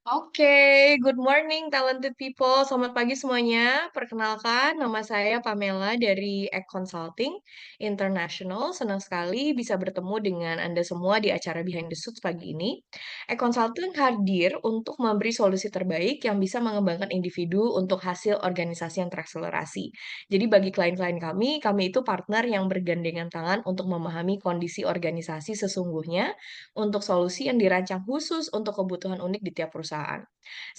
Oke, good morning talented people. Selamat pagi semuanya. Perkenalkan, nama saya Pamela dari Egg Consulting International. Senang sekali bisa bertemu dengan Anda semua di acara Behind the Suits pagi ini. Egg Consulting hadir untuk memberi solusi terbaik yang bisa mengembangkan individu untuk hasil organisasi yang terakselerasi. Jadi bagi klien-klien kami itu partner yang bergandengan tangan untuk memahami kondisi organisasi sesungguhnya untuk solusi yang dirancang khusus untuk kebutuhan unik di tiap perusahaan.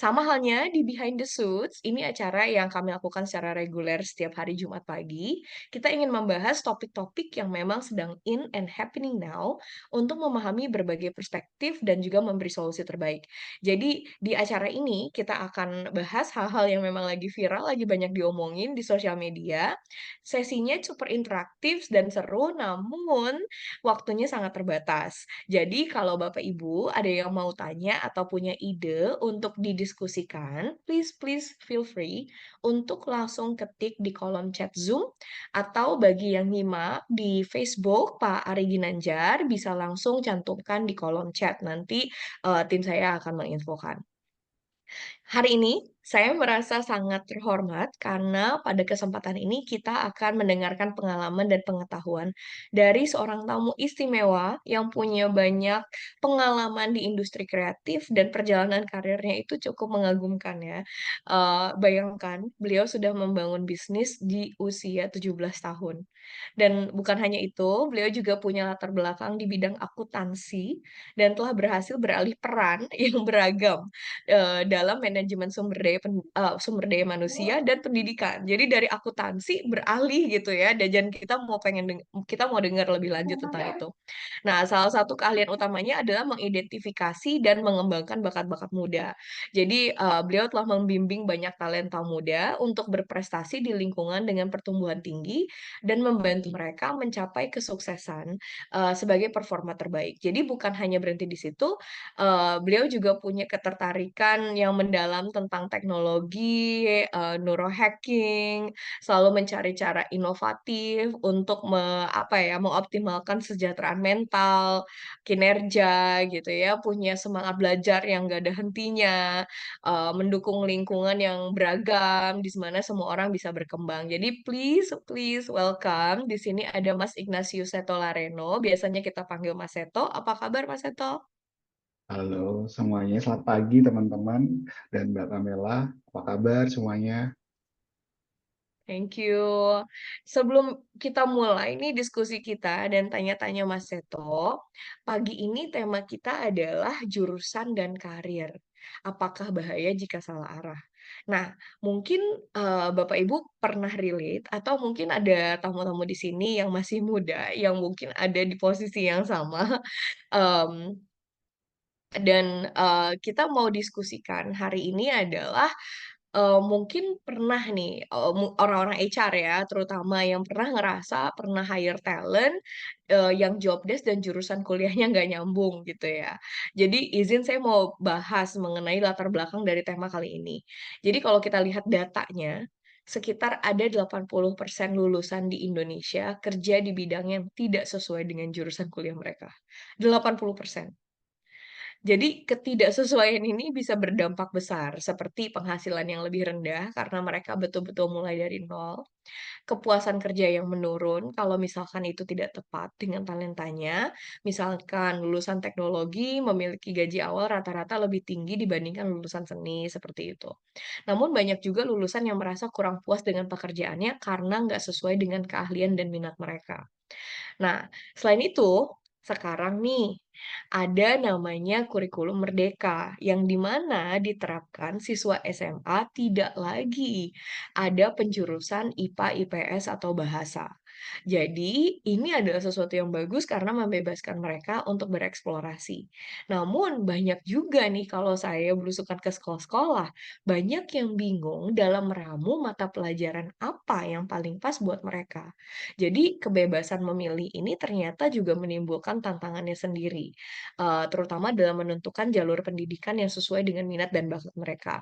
Sama halnya di Behind the Suits, ini acara yang kami lakukan secara reguler setiap hari Jumat pagi. Kita ingin membahas topik-topik yang memang sedang in and happening now untuk memahami berbagai perspektif dan juga memberi solusi terbaik. Jadi di acara ini kita akan bahas hal-hal yang memang lagi viral, lagi banyak diomongin di sosial media. Sesinya super interaktif dan seru, namun waktunya sangat terbatas. Jadi kalau Bapak Ibu ada yang mau tanya atau punya ide untuk didiskusikan, please please feel free untuk langsung ketik di kolom chat Zoom atau bagi yang nyimak di Facebook Pak Ari Ginanjar bisa langsung cantumkan di kolom chat. Nanti tim saya akan menginfokan. Hari ini saya merasa sangat terhormat karena pada kesempatan ini kita akan mendengarkan pengalaman dan pengetahuan dari seorang tamu istimewa yang punya banyak pengalaman di industri kreatif dan perjalanan karirnya itu cukup mengagumkan ya. Bayangkan beliau sudah membangun bisnis di usia 17 tahun. Dan bukan hanya itu, beliau juga punya latar belakang di bidang akuntansi dan telah berhasil beralih peran yang beragam dalam manajemen sumber daya manusia dan pendidikan. Jadi dari akuntansi beralih gitu ya, dan kita kita mau dengar lebih lanjut tentang itu. Nah, salah satu keahlian utamanya adalah mengidentifikasi dan mengembangkan bakat-bakat muda. Jadi, beliau telah membimbing banyak talenta muda untuk berprestasi di lingkungan dengan pertumbuhan tinggi dan membantu mereka mencapai kesuksesan, sebagai performa terbaik. Jadi bukan hanya berhenti di situ, beliau juga punya ketertarikan yang mendalam tentang teknologi, neurohacking, selalu mencari cara inovatif untuk mengoptimalkan kesejahteraan mental, kinerja gitu ya, punya semangat belajar yang nggak ada hentinya, mendukung lingkungan yang beragam, di mana semua orang bisa berkembang. Jadi please please welcome, di sini ada Mas Ignatius Seto Lareno, biasanya kita panggil Mas Seto. Apa kabar Mas Seto? Halo semuanya, selamat pagi teman-teman dan Mbak Pamela. Apa kabar semuanya? Thank you. Sebelum kita mulai nih diskusi kita dan tanya-tanya Mas Seto, pagi ini tema kita adalah jurusan dan karir. Apakah bahaya jika salah arah? Nah, mungkin Bapak Ibu pernah relate atau mungkin ada tamu-tamu di sini yang masih muda, yang mungkin ada di posisi yang sama. Mmm, kita mau diskusikan hari ini adalah mungkin pernah nih, orang-orang HR ya, terutama yang pernah ngerasa pernah hire talent, yang job desk dan jurusan kuliahnya nggak nyambung gitu ya. Jadi izin saya mau bahas mengenai latar belakang dari tema kali ini. Jadi kalau kita lihat datanya, sekitar ada 80% lulusan di Indonesia kerja di bidang yang tidak sesuai dengan jurusan kuliah mereka. 80%. Jadi ketidaksesuaian ini bisa berdampak besar, seperti penghasilan yang lebih rendah karena mereka betul-betul mulai dari nol, kepuasan kerja yang menurun kalau misalkan itu tidak tepat dengan talentanya, misalkan lulusan teknologi memiliki gaji awal rata-rata lebih tinggi dibandingkan lulusan seni, seperti itu. Namun banyak juga lulusan yang merasa kurang puas dengan pekerjaannya karena nggak sesuai dengan keahlian dan minat mereka. Nah, selain itu, sekarang nih, ada namanya kurikulum merdeka, yang di mana diterapkan siswa SMA tidak lagi ada penjurusan IPA, IPS, atau bahasa. Jadi, ini adalah sesuatu yang bagus karena membebaskan mereka untuk bereksplorasi. Namun, banyak juga nih kalau saya belusukan ke sekolah-sekolah, banyak yang bingung dalam meramu mata pelajaran apa yang paling pas buat mereka. Jadi kebebasan memilih ini ternyata juga menimbulkan tantangannya sendiri, terutama dalam menentukan jalur pendidikan yang sesuai dengan minat dan bakat mereka.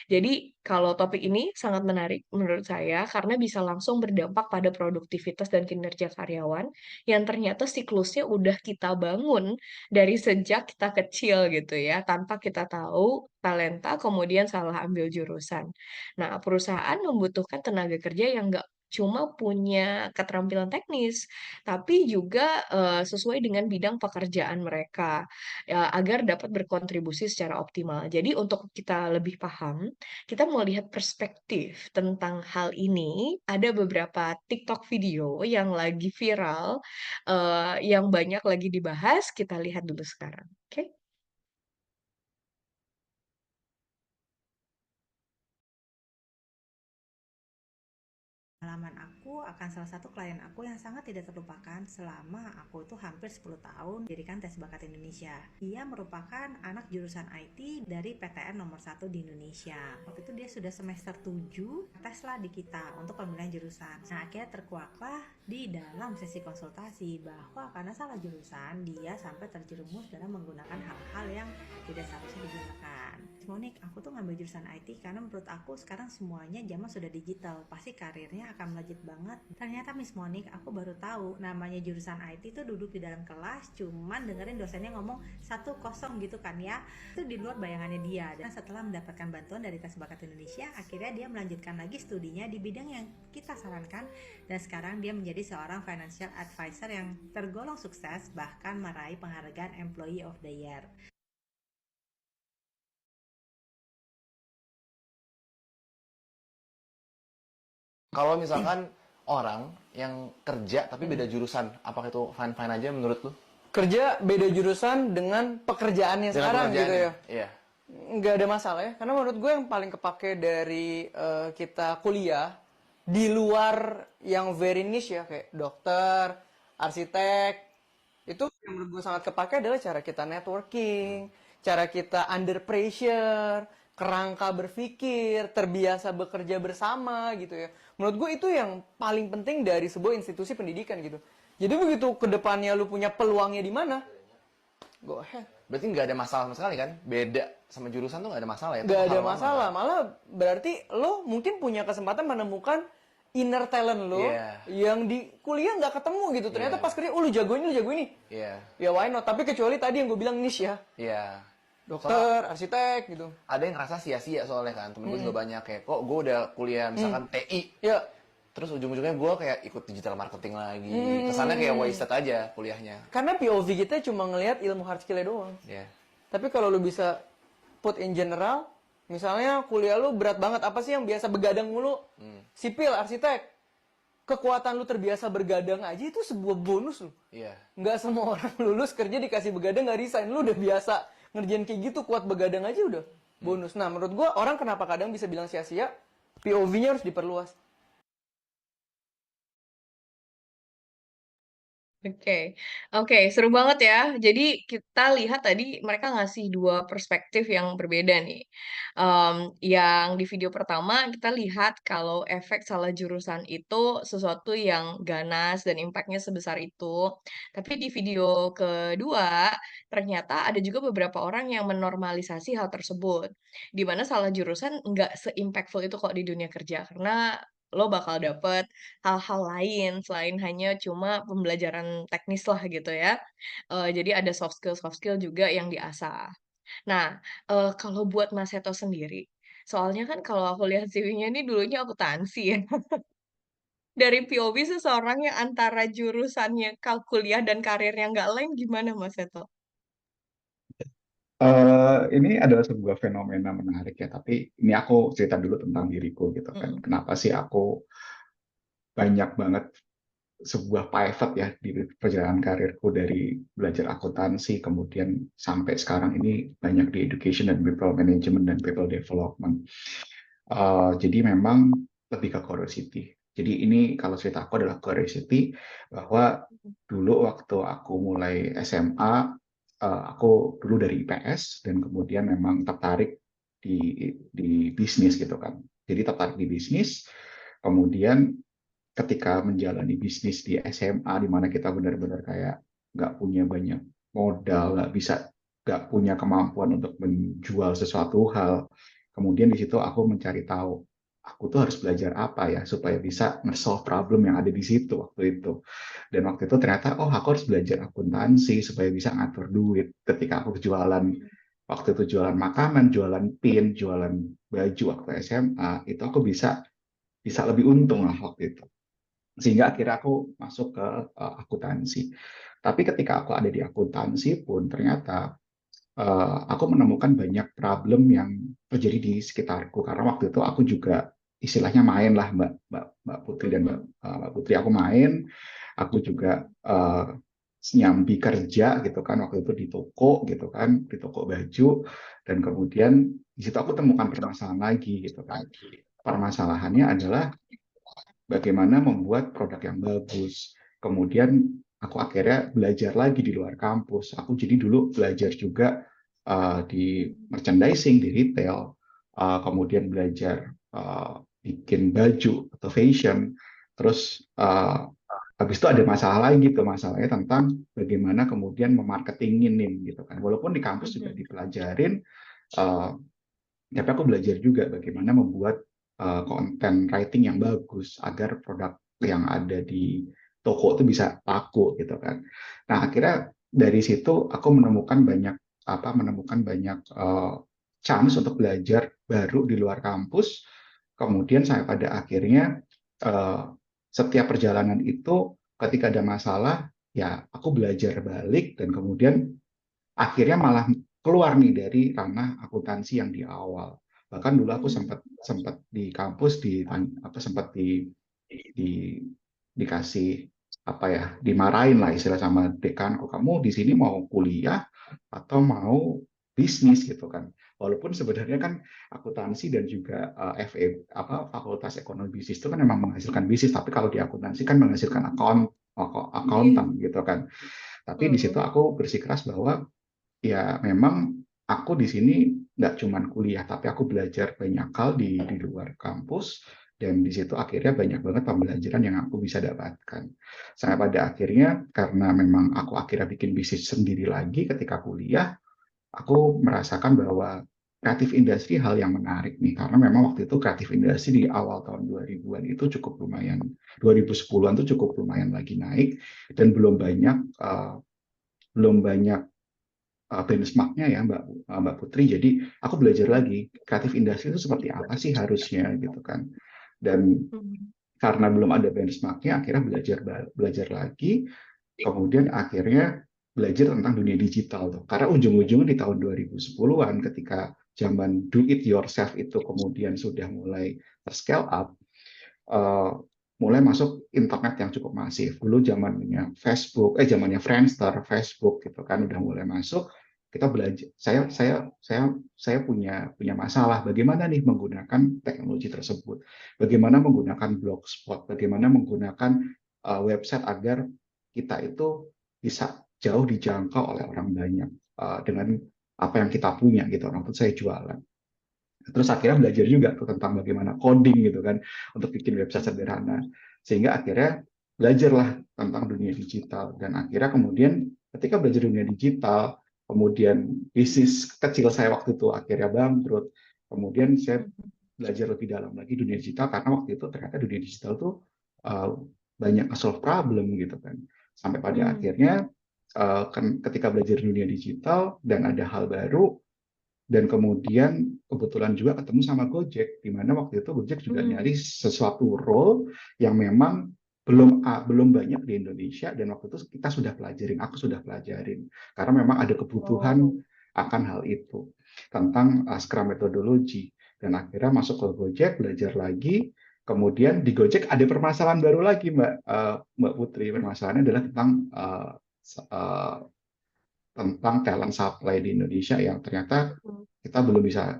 Jadi kalau topik ini sangat menarik menurut saya karena bisa langsung berdampak pada produktivitas produktivitas dan kinerja karyawan yang ternyata siklusnya udah kita bangun dari sejak kita kecil gitu ya, tanpa kita tahu talenta, kemudian salah ambil jurusan. Nah, perusahaan membutuhkan tenaga kerja yang nggak cuma punya keterampilan teknis, tapi juga, sesuai dengan bidang pekerjaan mereka, agar dapat berkontribusi secara optimal. Jadi untuk kita lebih paham, kita mau lihat perspektif tentang hal ini, ada beberapa TikTok video yang lagi viral, yang banyak lagi dibahas, kita lihat dulu sekarang, oke? Pengalaman aku akan salah satu klien aku yang sangat tidak terlupakan selama aku itu hampir 10 tahun dirikan Tes Bakat Indonesia. Dia merupakan anak jurusan IT dari PTN nomor 1 di Indonesia. Waktu itu dia sudah semester 7, tes lah di kita untuk pemilihan jurusan. Nah, akhirnya terkuaklah di dalam sesi konsultasi bahwa karena salah jurusan, dia sampai terjerumus dalam menggunakan hal-hal yang tidak seharusnya digunakan. Monik, aku tuh ngambil jurusan IT karena menurut aku sekarang semuanya zaman sudah digital, pasti karirnya akan melejit banget. Ternyata Miss Monik, aku baru tahu namanya jurusan IT tuh duduk di dalam kelas, cuman dengerin dosennya ngomong 1-0 gitu kan ya. Itu di luar bayangannya dia. Dan setelah mendapatkan bantuan dari Tes Bakat Indonesia, akhirnya dia melanjutkan lagi studinya di bidang yang kita sarankan, dan sekarang dia menjadi seorang financial advisor yang tergolong sukses, bahkan meraih penghargaan Employee of the Year. Kalau misalkan orang yang kerja tapi beda jurusan, apakah itu fine-fine aja menurut lu? Kerja beda jurusan dengan pekerjaannya Dengan sekarang gitu pekerjaannya? ya. Iya. Nggak ada masalah ya, karena menurut gue yang paling kepake dari kita kuliah di luar yang very niche ya, kayak dokter, arsitek, itu yang menurut gue sangat kepake adalah cara kita networking, cara kita under pressure, kerangka berpikir, terbiasa bekerja bersama gitu ya. Menurut gue itu yang paling penting dari sebuah institusi pendidikan gitu. Jadi begitu ke depannya lu punya peluangnya di mana, go ahead. Berarti nggak ada masalah sama sekali kan? Beda sama jurusan tuh nggak ada masalah ya? Itu Nggak ada hal lama masalah, kan? malah berarti lo mungkin punya kesempatan menemukan inner talent lo Iya. yang di kuliah nggak ketemu gitu. Ternyata Iya. pas kerja, oh lu jago ini, lu jago ini. Iya. Ya why not? Tapi kecuali tadi yang gue bilang niche ya, Iya. Soalnya dokter, arsitek gitu. ada yang ngerasa sia-sia soalnya kan. Temen gue juga banyak kayak, kok gue udah kuliah misalkan TI, Ya, terus ujung-ujungnya gue kayak ikut digital marketing lagi. Kesannya kayak wasted aja kuliahnya. karena POV kita cuma ngelihat ilmu hard skill-nya doang. Iya. Tapi kalau lu bisa put in general, misalnya kuliah lu berat banget, apa sih yang biasa begadang mulu? Sipil, arsitek. Kekuatan lu terbiasa bergadang aja itu sebuah bonus lu. Iya. Nggak semua orang lulus kerja dikasih begadang nggak resign. Lu udah biasa ngerjain kayak gitu, kuat begadang aja udah bonus. Nah, menurut gua orang kenapa kadang bisa bilang sia-sia, POV-nya harus diperluas. Oke, oke, seru banget ya. Jadi kita lihat tadi mereka ngasih dua perspektif yang berbeda nih. Yang di video pertama kita lihat kalau efek salah jurusan itu sesuatu yang ganas dan impact-nya sebesar itu. Tapi di video kedua ternyata ada juga beberapa orang yang menormalisasi hal tersebut. Di mana salah jurusan nggak se-impactful itu kok di dunia kerja karena lo bakal dapet hal-hal lain selain hanya cuma pembelajaran teknis lah gitu ya. Jadi ada soft skill juga yang diasah. Nah, kalau buat Mas Seto sendiri, soalnya kan kalau aku lihat CV-nya ini dulunya akuntansi ya. Dari POV seseorang yang antara jurusannya kuliah dan karirnya nggak lain gimana Mas Seto? Ini adalah sebuah fenomena menarik ya, tapi ini aku cerita dulu tentang diriku gitu kan. Mhm. Kenapa sih aku banyak banget sebuah pivot ya di perjalanan karirku dari belajar akuntansi, kemudian sampai sekarang ini banyak di education dan people management dan people development. Jadi memang lebih ke curiosity. Jadi ini kalau cerita aku adalah curiosity bahwa dulu waktu aku mulai SMA, aku dulu dari IPS dan kemudian memang tertarik di bisnis gitu kan. Jadi tertarik di bisnis, kemudian ketika menjalani bisnis di SMA di mana kita benar-benar kayak nggak punya banyak modal, nggak punya kemampuan untuk menjual sesuatu hal. Kemudian di situ aku mencari tahu aku tuh harus belajar apa ya supaya bisa nge-solve problem yang ada di situ waktu itu. Dan waktu itu ternyata, oh aku harus belajar akuntansi supaya bisa ngatur duit. Ketika aku jualan, waktu itu jualan makanan, jualan pin, jualan baju waktu SMA, itu aku bisa bisa lebih untung lah waktu itu. Sehingga akhirnya aku masuk ke akuntansi. Tapi ketika aku ada di akuntansi pun ternyata aku menemukan banyak problem yang terjadi di sekitarku karena waktu itu aku juga istilahnya main lah Mbak Putri dan Mbak Putri, aku main, aku juga nyambi kerja gitu kan waktu itu di toko gitu kan, di toko baju, dan kemudian di situ aku temukan permasalahan lagi gitu kan. Permasalahannya adalah bagaimana membuat produk yang bagus. Kemudian aku akhirnya belajar lagi di luar kampus. Aku jadi dulu belajar juga di merchandising, di retail, kemudian belajar bikin baju atau fashion. Terus habis itu ada masalah lagi tuh, masalahnya tentang bagaimana kemudian memarketingin gitu kan. Walaupun di kampus juga dipelajarin, uh, tapi aku belajar juga bagaimana membuat konten writing yang bagus agar produk yang ada di toko itu bisa laku gitu kan. Nah, akhirnya dari situ aku menemukan banyak chance untuk belajar baru di luar kampus. Kemudian saya pada akhirnya eh, setiap perjalanan itu ketika ada masalah ya aku belajar balik dan kemudian akhirnya malah keluar nih dari ranah akuntansi yang di awal. Bahkan dulu aku sempat sempat di kampus sempat di dikasih apa ya, dimarahin lah istilah sama dekan, kok kamu di sini mau kuliah atau mau bisnis gitu kan. Walaupun sebenarnya kan akuntansi dan juga FE Fakultas Ekonomi Bisnis itu kan memang menghasilkan bisnis, tapi kalau di akuntansi kan menghasilkan akuntan gitu kan. Tapi di situ aku bersikeras bahwa ya memang aku di sini nggak cuman kuliah, tapi aku belajar banyak hal di luar kampus, dan di situ akhirnya banyak banget pembelajaran yang aku bisa dapatkan. Sampai pada akhirnya, karena memang aku akhirnya bikin bisnis sendiri lagi ketika kuliah, aku merasakan bahwa kreatif industri hal yang menarik nih, karena memang waktu itu kreatif industri di awal tahun 2000-an itu cukup lumayan, 2010-an itu cukup lumayan lagi naik, dan belum banyak benchmarknya ya Mbak Putri. Jadi aku belajar lagi kreatif industri itu seperti apa sih harusnya gitu kan. Dan karena belum ada benchmarknya, akhirnya belajar lagi. Kemudian akhirnya belajar tentang dunia digital tuh. Karena ujung-ujungnya di tahun 2010-an ketika zaman do it yourself itu kemudian sudah mulai scale up, uh, mulai masuk internet yang cukup masif. Dulu zamannya Friendster, Facebook gitu kan udah mulai masuk. Kita belajar, saya punya masalah bagaimana nih menggunakan teknologi tersebut, bagaimana menggunakan blogspot, bagaimana menggunakan website agar kita itu bisa jauh dijangkau oleh orang banyak dengan apa yang kita punya gitu. Waktu saya jualan. Terus akhirnya belajar juga tuh tentang bagaimana coding gitu kan untuk bikin website sederhana. Sehingga akhirnya belajarlah tentang dunia digital, dan akhirnya kemudian ketika belajar dunia digital, kemudian bisnis kecil saya waktu itu akhirnya bangkrut. Kemudian saya belajar lebih dalam lagi dunia digital karena waktu itu ternyata dunia digital tuh uh, banyak solve problem gitu kan. Sampai pada akhirnya ketika belajar dunia digital dan ada hal baru, dan kemudian kebetulan juga ketemu sama Gojek, di mana waktu itu Gojek juga nyari sesuatu role yang memang belum banyak di Indonesia, dan waktu itu aku sudah pelajarin karena memang ada kebutuhan akan hal itu tentang Scrum methodology, dan akhirnya masuk ke Gojek belajar lagi. Kemudian di Gojek ada permasalahan baru lagi Mbak Putri, permasalahannya adalah tentang talent supply di Indonesia yang ternyata kita belum bisa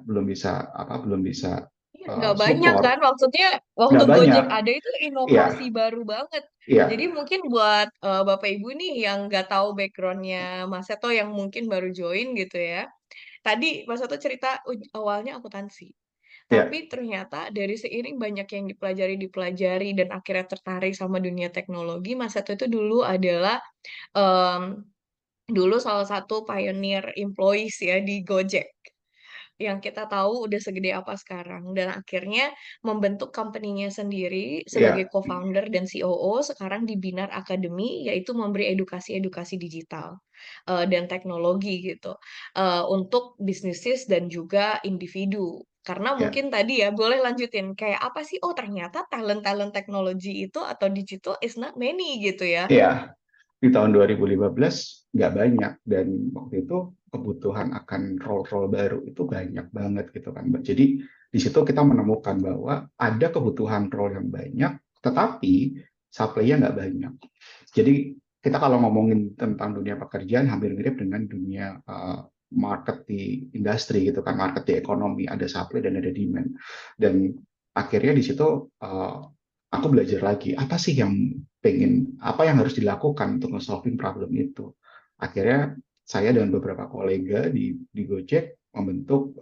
Iya, nggak banyak support, kan, maksudnya waktu nggak banyak. Gojek ada itu Iya, inovasi baru banget. iya, Jadi mungkin buat Bapak Ibu nih yang nggak tahu backgroundnya Mas Seto yang mungkin baru join gitu ya. Tadi Mas Seto cerita awalnya akuntansi. iya. Tapi ternyata dari seiring banyak yang dipelajari dan akhirnya tertarik sama dunia teknologi, Mas Seto itu dulu adalah em, dulu salah satu pioneer employees ya di Gojek. yang kita tahu udah segede apa sekarang dan akhirnya membentuk company-nya sendiri Ya, sebagai co-founder dan COO sekarang di Binar Academy yaitu memberi edukasi-edukasi digital dan teknologi gitu untuk bisnis dan juga individu. Karena ya, mungkin tadi ya boleh lanjutin kayak apa sih? Oh ternyata talent-talent teknologi itu atau digital is not many gitu ya. ya. Di tahun 2015 nggak banyak dan waktu itu kebutuhan akan role-role baru itu banyak banget gitu kan Mbak. Jadi di situ kita menemukan bahwa ada kebutuhan role yang banyak, tetapi supply-nya nggak banyak. Jadi kita kalau ngomongin tentang dunia pekerjaan hampir mirip dengan dunia market di industri gitu kan, market di ekonomi, ada supply dan ada demand. Dan akhirnya di situ aku belajar lagi apa sih yang apa yang harus dilakukan untuk solving problem itu. Akhirnya saya dan beberapa kolega di Gojek membentuk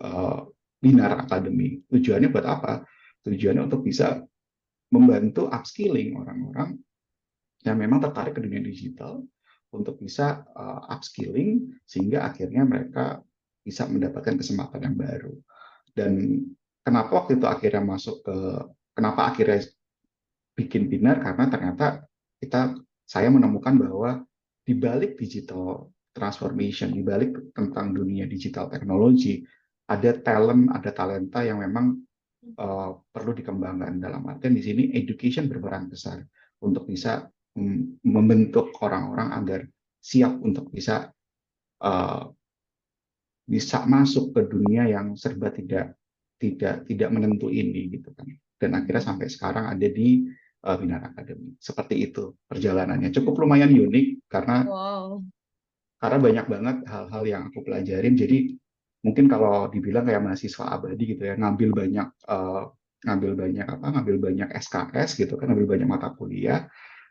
Binar Academy. Tujuannya buat apa? Tujuannya untuk bisa membantu upskilling orang-orang yang memang tertarik ke dunia digital untuk bisa upskilling sehingga akhirnya mereka bisa mendapatkan kesempatan yang baru. Dan kenapa waktu itu akhirnya kenapa akhirnya bikin Binar, karena ternyata saya menemukan bahwa di balik digital transformation, di balik tentang dunia digital teknologi, ada talent, ada talenta yang memang perlu dikembangkan. Dalam artian di sini education berperan besar untuk bisa membentuk orang-orang agar siap untuk uh, bisa masuk ke dunia yang serba tidak menentu ini gitu kan. Dan akhirnya sampai sekarang ada di Binar Academy. Seperti itu perjalanannya. Cukup lumayan unik Wow. karena banyak banget hal-hal yang aku pelajarin. Jadi mungkin kalau dibilang kayak mahasiswa abadi gitu ya, ngambil banyak SKS gitu kan, ngambil banyak mata kuliah.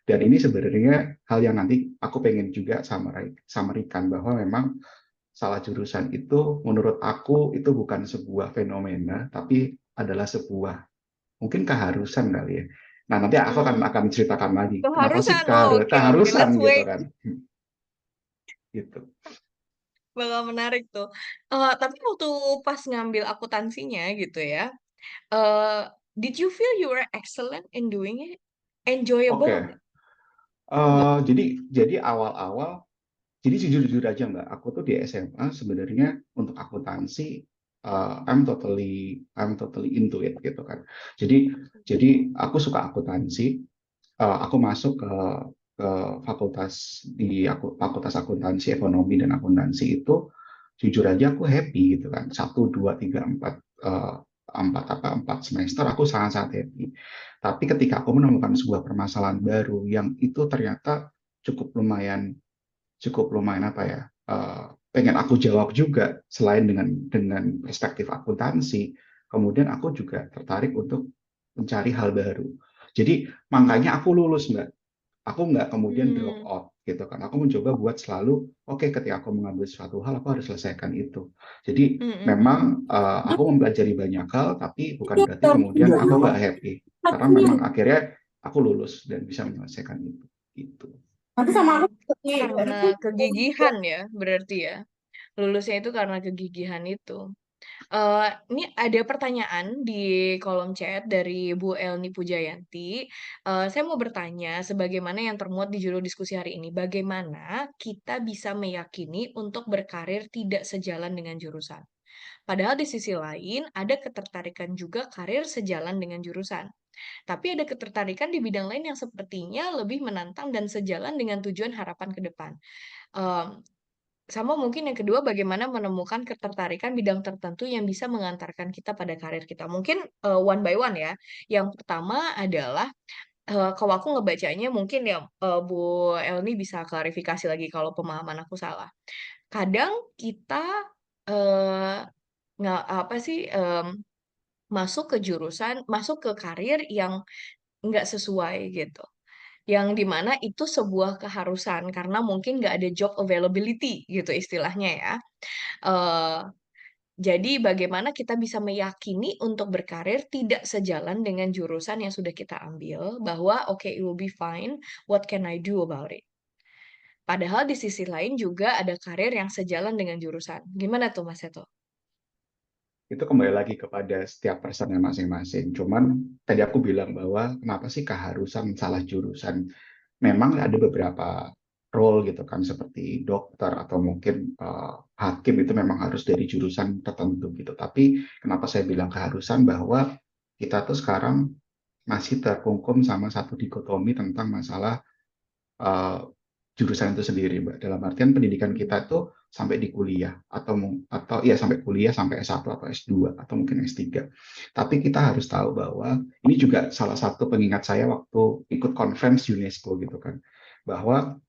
Dan ini sebenarnya hal yang nanti aku pengen juga samarikan bahwa memang salah jurusan itu menurut aku itu bukan sebuah fenomena, tapi adalah sebuah mungkin keharusan kali ya. Nah, nanti aku Hmm. akan ceritakan lagi kenapa sih Keharusan. Oh, oke, oke. keharusan Let's gitu wait. kan. Gitu. Bakal menarik tuh. Tapi waktu pas ngambil akuntansinya gitu ya, did you feel you were excellent in doing it? Enjoyable Oke. nggak? Nggak. Jadi awal-awal, jadi jujur-jujur aja Mbak, aku tuh di SMA sebenarnya untuk akuntansi I'm totally into it gitu kan. Jadi aku suka akuntansi, aku masuk ke fakultas akuntansi ekonomi dan akuntansi itu jujur aja aku happy gitu kan, 1, 2, 3, 4 empat semester aku sangat-sangat happy. Tapi ketika aku menemukan sebuah permasalahan baru yang itu ternyata cukup lumayan apa ya, pengen aku jawab juga selain dengan perspektif akuntansi, kemudian aku juga tertarik untuk mencari hal baru. Jadi makanya aku lulus Mbak, aku nggak kemudian drop Hmm. out gitu kan. Aku mencoba buat selalu oke, ketika aku mengambil suatu hal aku harus selesaikan itu. Jadi Hmm, hmm, hmm. memang aku mempelajari banyak hal tapi bukan berarti kemudian aku nggak happy karena memang akhirnya aku lulus dan bisa menyelesaikan itu gitu. Hmm. Karena kegigihan ya, berarti ya. Lulusnya itu karena kegigihan itu. Ini ada pertanyaan di kolom chat dari Bu Elni Pujayanti. Saya mau bertanya, sebagaimana yang termuat di judul diskusi hari ini, bagaimana kita bisa meyakini untuk berkarir tidak sejalan dengan jurusan? Padahal di sisi lain, ada ketertarikan juga karir sejalan dengan jurusan. Tapi ada ketertarikan di bidang lain yang sepertinya lebih menantang dan sejalan dengan tujuan harapan ke depan. Em, Sama mungkin yang kedua, bagaimana menemukan ketertarikan bidang tertentu yang bisa mengantarkan kita pada karir kita. Mungkin one by one ya. Yang pertama adalah kalau aku ngebacanya mungkin ya Bu Elni bisa klarifikasi lagi kalau pemahaman aku salah. Kadang kita eh, nggak apa sih masuk ke jurusan, masuk ke karir yang nggak sesuai gitu. Yang dimana itu sebuah keharusan karena mungkin nggak ada job availability gitu istilahnya ya. Eh, jadi bagaimana kita bisa meyakini untuk berkarir tidak sejalan dengan jurusan yang sudah kita ambil, bahwa oke, it will be fine, what can I do about it? Padahal di sisi lain juga ada karir yang sejalan dengan jurusan. Gimana tuh Mas Seto? itu kembali lagi kepada setiap personnya masing-masing. Cuman tadi aku bilang bahwa kenapa sih keharusan salah jurusan? Memang ada beberapa role gitu kan, seperti dokter atau mungkin hakim itu memang harus dari jurusan tertentu gitu. Tapi kenapa saya bilang keharusan, bahwa kita tuh sekarang masih terkungkum sama satu dikotomi tentang masalah eh, jurusan itu sendiri, Mbak. Dalam artian pendidikan kita itu sampai di kuliah atau ya sampai kuliah sampai S1 atau S2 atau mungkin S3. Tapi kita harus tahu bahwa ini juga salah satu pengingat saya waktu ikut conference UNESCO gitu kan, bahwa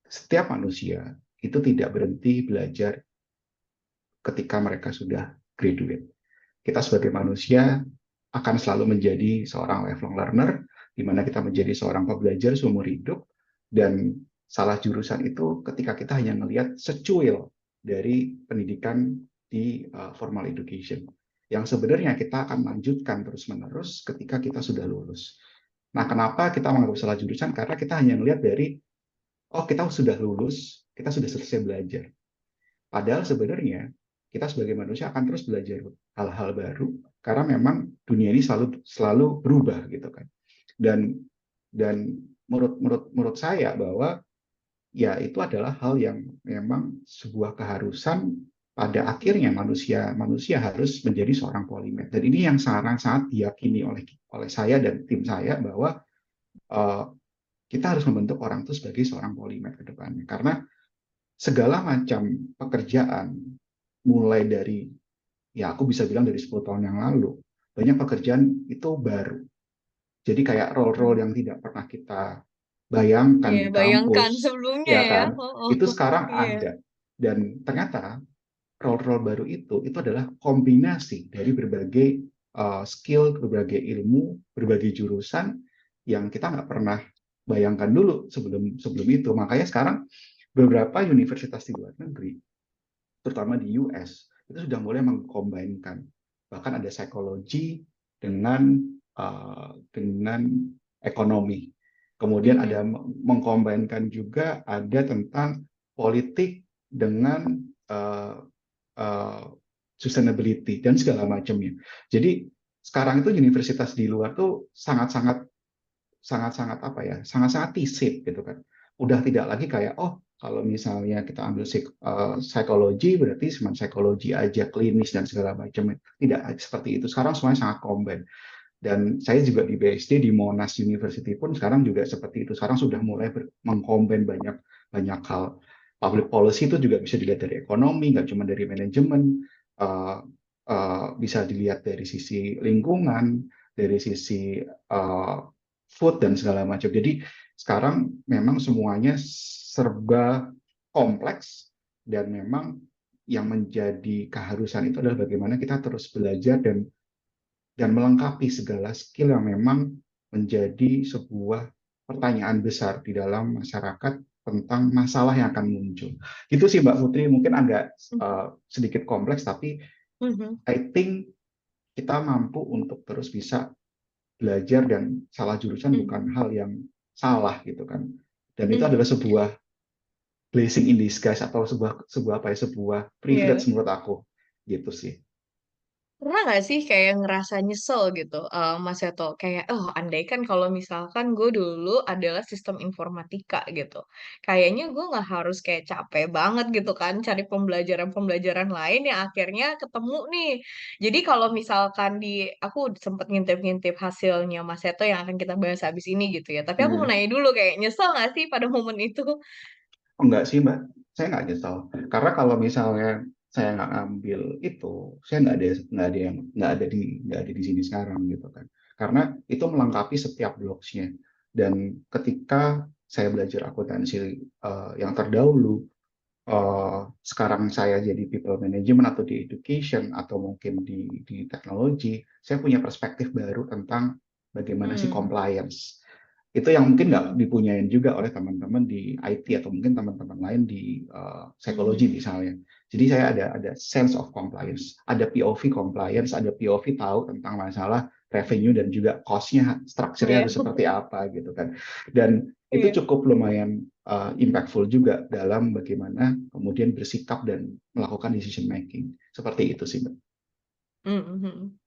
setiap manusia itu tidak berhenti belajar ketika mereka sudah graduate. Kita sebagai manusia akan selalu menjadi seorang lifelong learner, di mana kita menjadi seorang pembelajar seumur hidup, dan salah jurusan itu ketika kita hanya melihat secuil dari pendidikan di formal education, yang sebenarnya kita akan lanjutkan terus-menerus ketika kita sudah lulus. Nah, kenapa kita menganggap salah jurusan? Karena kita hanya melihat dari, oh kita sudah lulus, kita sudah selesai belajar. Padahal sebenarnya kita sebagai manusia akan terus belajar hal-hal baru, karena memang dunia ini selalu berubah gitu kan. Dan menurut saya bahwa ya itu adalah hal yang memang sebuah keharusan, pada akhirnya manusia harus menjadi seorang polimer. Dan ini yang sangat diyakini oleh saya dan tim saya, bahwa uh, kita harus membentuk orang itu sebagai seorang polimer ke depannya. Karena segala macam pekerjaan, mulai dari, ya aku bisa bilang dari 10 tahun yang lalu, banyak pekerjaan itu baru. Jadi kayak role-role yang tidak pernah kita bayangkan Iya, di bayangkan kampus, sebelumnya ya ya. kan? Oh, oh. Itu sekarang Iya. ada. Dan ternyata role-role baru itu adalah kombinasi dari berbagai skill, berbagai ilmu, berbagai jurusan yang kita nggak pernah bayangkan dulu sebelum itu. Makanya sekarang beberapa universitas di luar negeri, terutama di US, itu sudah mulai mengkombinkan, bahkan ada psikologi dengan ekonomi. Kemudian ada mengkombinkan juga, ada tentang politik dengan uh, uh, sustainability dan segala macamnya. Jadi sekarang itu universitas di luar tuh sangat-sangat apa ya, sangat-sangat T-shape gitu kan. Udah tidak lagi kayak, oh kalau misalnya kita ambil psikologi berarti cuma psikologi aja, klinis dan segala macam. Tidak seperti itu. Sekarang semuanya sangat combine. Dan saya juga di BSD, di Monash University pun sekarang juga seperti itu. Sekarang sudah mulai mengcombine banyak banyak hal. Public policy itu juga bisa dilihat dari ekonomi, nggak cuma dari manajemen. Bisa dilihat dari sisi lingkungan, dari sisi food dan segala macam. Jadi sekarang memang semuanya serba kompleks, dan memang yang menjadi keharusan itu adalah bagaimana kita terus belajar dan melengkapi segala skill yang memang menjadi sebuah pertanyaan besar di dalam masyarakat tentang masalah yang akan muncul. Gitu sih Mbak Putri, mungkin agak sedikit kompleks, tapi I think kita mampu untuk terus bisa belajar, dan salah jurusan bukan hal yang salah gitu kan. Dan itu adalah sebuah blessing in disguise, atau sebuah privilege Iya. menurut aku, gitu sih. Pernah nggak sih kayak ngerasa nyesel gitu, Mas Seto? Kayak, oh andai kan kalau misalkan gue dulu adalah sistem informatika gitu. Kayaknya gue nggak harus kayak capek banget gitu kan, cari pembelajaran-pembelajaran lain yang akhirnya ketemu nih. Jadi kalau misalkan aku sempet ngintip-ngintip hasilnya Mas Seto yang akan kita bahas habis ini gitu ya. Tapi aku mau Hmm. nanya dulu, kayak nyesel nggak sih pada momen itu? Oh, enggak sih Mbak, saya nggak nyesal. Karena kalau misalnya saya nggak ngambil itu, saya nggak ada di sini sekarang gitu kan. Karena itu melengkapi setiap blogsnya. Dan ketika saya belajar akuntansi yang terdahulu, sekarang saya jadi people management atau di education atau mungkin di teknologi, saya punya perspektif baru tentang bagaimana sih Hmm. compliance. Itu yang mungkin nggak dipunyain juga oleh teman-teman di IT atau mungkin teman-teman lain di psikologi misalnya. Jadi saya ada sense of compliance, ada POV compliance, ada POV tahu tentang masalah revenue dan juga cost-nya, structure-nya Iya. harus seperti apa gitu kan. Dan itu Iya. cukup lumayan impactful juga dalam bagaimana kemudian bersikap dan melakukan decision making. Seperti itu sih, Mbak. Mhm.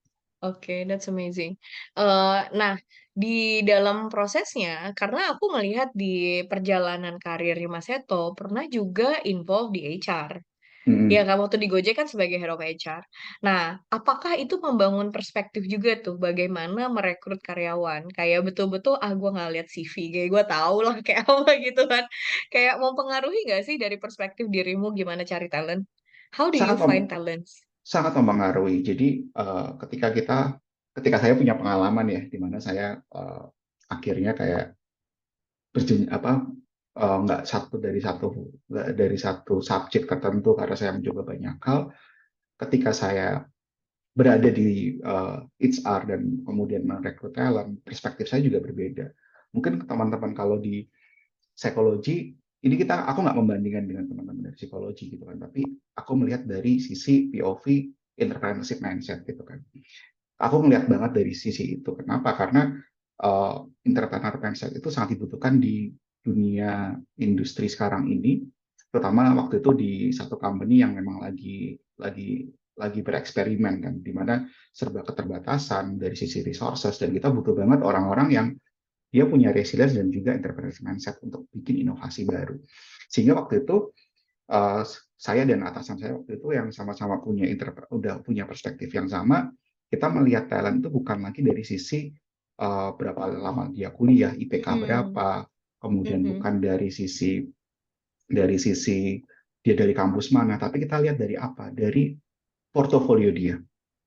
Oke, that's amazing. Nah, di dalam prosesnya, karena aku melihat di perjalanan karir Mas Seto pernah juga involve di HR. Ya Mm-mm. kan, waktu di Gojek kan sebagai head of HR. Nah, apakah itu membangun perspektif juga tuh bagaimana merekrut karyawan? Kayak betul-betul, gue nggak lihat CV, kayak gue tahu lah kayak apa gitu kan. Kayak mempengaruhi nggak sih dari perspektif dirimu gimana cari talent? How do you Sangat find talents? sangat mempengaruhi. Jadi ketika saya punya pengalaman ya, di mana saya akhirnya kayak nggak dari satu subjek tertentu karena saya mencoba banyak hal. Ketika saya berada di HR dan kemudian merekrut talent, perspektif saya juga berbeda. Mungkin teman-teman kalau di psikologi ini aku nggak membandingkan dengan teman-teman dari psikologi gitu kan, tapi aku melihat dari sisi POV entrepreneurship mindset gitu kan. Aku melihat banget dari sisi itu. Kenapa? Karena entrepreneur mindset itu sangat dibutuhkan di dunia industri sekarang ini, terutama waktu itu di satu company yang memang lagi bereksperimen kan, di mana serba keterbatasan dari sisi resources dan kita butuh banget orang-orang yang dia punya resilience dan juga entrepreneurship mindset untuk bikin inovasi baru. Sehingga waktu itu uh, saya dan atasan saya waktu itu yang sama-sama udah punya perspektif yang sama, kita melihat talent itu bukan lagi dari sisi berapa lama dia kuliah, IPK Hmm, berapa, kemudian mhm, bukan dari sisi dia dari kampus mana, tapi kita lihat dari apa? Dari portofolio dia,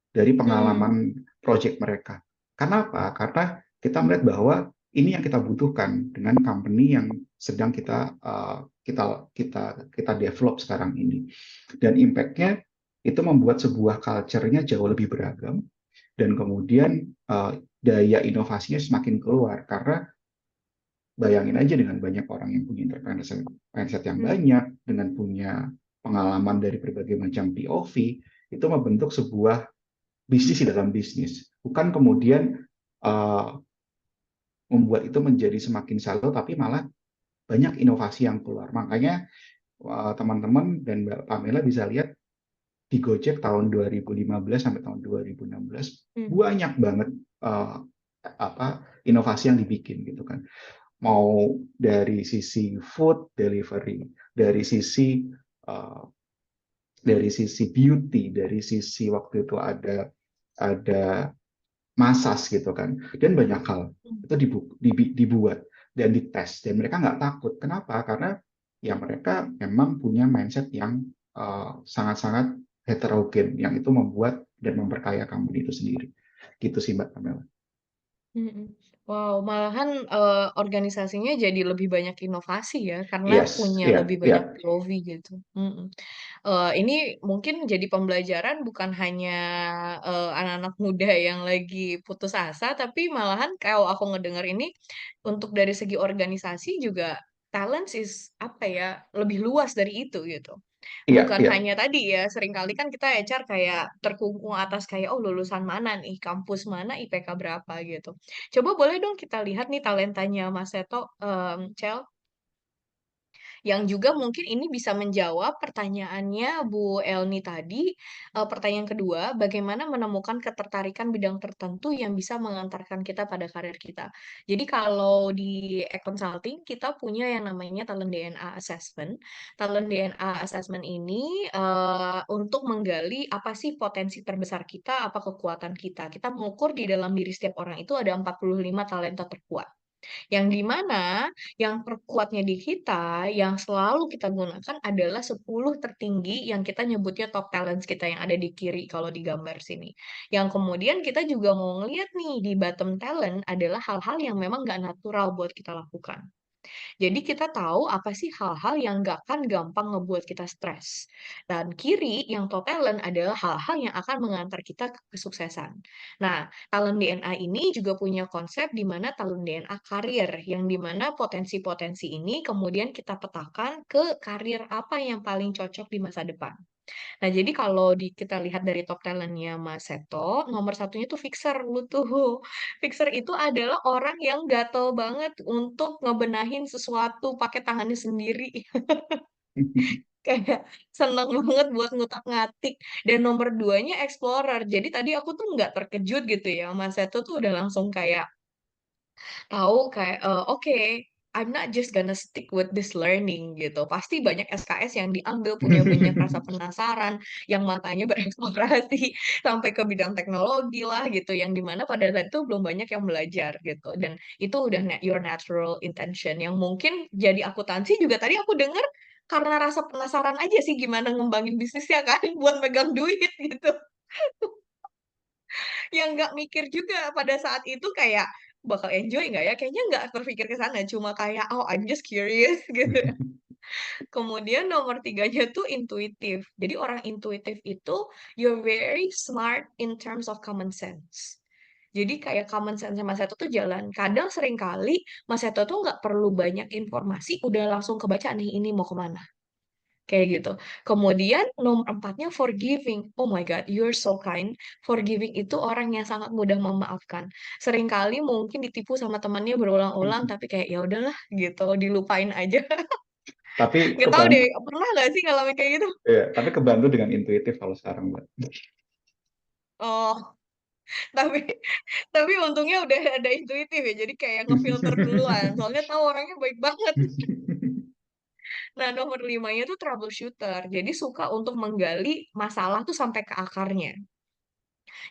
dari hmm, pengalaman project mereka. Kenapa? Karena kita melihat bahwa ini yang kita butuhkan dengan company yang sedang kita develop sekarang ini. Dan impact-nya itu membuat sebuah culture-nya jauh lebih beragam dan kemudian daya inovasinya semakin keluar karena bayangin aja dengan banyak orang yang punya entrepreneurship mindset yang hmm, banyak dengan punya pengalaman dari berbagai macam POV itu membentuk sebuah bisnis di dalam bisnis, bukan kemudian uh, membuat itu menjadi semakin shallow, tapi malah banyak inovasi yang keluar. Makanya teman-teman dan Mbak Pamela bisa lihat di Gojek tahun 2015 sampai tahun 2016 hmm, banyak banget uh, inovasi yang dibikin gitu kan. Mau dari sisi food delivery, dari sisi uh, dari sisi beauty, dari sisi waktu itu ada masas gitu kan, dan banyak hal hmm. itu dibuat dan dites dan mereka nggak takut. Kenapa? Karena ya mereka memang punya mindset yang sangat-sangat heterogen yang itu membuat dan memperkaya company itu sendiri. Gitu sih Mbak Pamela. Mhm. Wow, malahan, organisasinya jadi lebih banyak inovasi ya, karena Yes, punya ya, lebih banyak ya, POV gitu. Mhm. Ini mungkin jadi pembelajaran bukan hanya, anak-anak muda yang lagi putus asa, tapi malahan kalau aku ngedenger ini, untuk dari segi organisasi juga talents is, apa ya, lebih luas dari itu gitu. iya, Bukan iya. hanya tadi ya, seringkali kan kita HR kayak terkungkung atas kayak, "Oh lulusan mana nih, kampus mana, IPK berapa," gitu. Coba boleh dong kita lihat nih talentanya Mas Seto, Cel? Yang juga mungkin ini bisa menjawab pertanyaannya Bu Elni tadi, pertanyaan kedua, bagaimana menemukan ketertarikan bidang tertentu yang bisa mengantarkan kita pada karir kita. Jadi kalau di e-consulting kita punya yang namanya talent DNA assessment. Talent DNA assessment ini, untuk menggali apa sih potensi terbesar kita, apa kekuatan kita. Kita mengukur di dalam diri setiap orang itu ada 45 talenta terkuat. Yang di mana yang terkuatnya di kita, yang selalu kita gunakan adalah 10 tertinggi yang kita nyebutnya top talents kita yang ada di kiri kalau di gambar sini. Yang kemudian kita juga mau ngeliat nih di bottom talent adalah hal-hal yang memang nggak natural buat kita lakukan. Jadi kita tahu apa sih hal-hal yang nggak akan gampang ngebuat kita stres. Dan kiri yang top talent adalah hal-hal yang akan mengantar kita ke kesuksesan. Nah, talent DNA ini juga punya konsep di mana talent DNA karir, yang di mana potensi-potensi ini kemudian kita petakan ke karir apa yang paling cocok di masa depan. Nah, jadi kalau kita lihat dari top talent-nya Mas Seto, nomor satunya tuh fixer lu tuh. Fixer itu adalah orang yang gatel banget untuk ngebenahin sesuatu pakai tangannya sendiri. kayak seneng banget buat ngutak-ngatik. Dan nomor duanya explorer. Jadi tadi aku tuh nggak terkejut gitu ya, Mas Seto tuh udah langsung kayak tahu kayak, oke, I'm not just gonna stick with this learning gitu. Pasti banyak SKS yang diambil, punya banyak rasa penasaran, yang matanya bereksplorasi sampai ke bidang teknologi lah gitu, yang dimana pada saat itu belum banyak yang belajar gitu. Dan itu udah your natural intention yang mungkin jadi akuntansi juga tadi aku dengar karena rasa penasaran aja sih gimana ngembangin bisnisnya kan buat megang duit gitu. Yang nggak mikir juga pada saat itu kayak, bakal enjoy nggak ya? Kayaknya nggak terpikir ke sana, cuma kayak, "Oh, I'm just curious," gitu ya. Kemudian nomor tiganya tuh intuitif. Jadi orang intuitif itu, you're very smart in terms of common sense. Jadi kayak common sense Mas Seto tuh jalan. Kadang sering kali Mas Seto tuh nggak perlu banyak informasi, udah langsung kebaca nih, ini mau kemana. Kayak gitu. Kemudian nomor empatnya forgiving. Oh my God, you're so kind. Forgiving itu orang yang sangat mudah memaafkan. Seringkali mungkin ditipu sama temannya berulang-ulang, tapi kayak ya udahlah gitu, dilupain aja. Tapi Nggak tahu deh, kebantu, pernah nggak sih ngalamin kayak gitu? ya, tapi kebantu dengan intuitif kalau sekarang, Mbak. Oh, tapi tapi untungnya udah ada intuitif ya, jadi kayak ngefilter duluan. Soalnya tahu orangnya baik banget. Nah, nomor limanya tuh troubleshooter. Jadi suka untuk menggali masalah tuh sampai ke akarnya.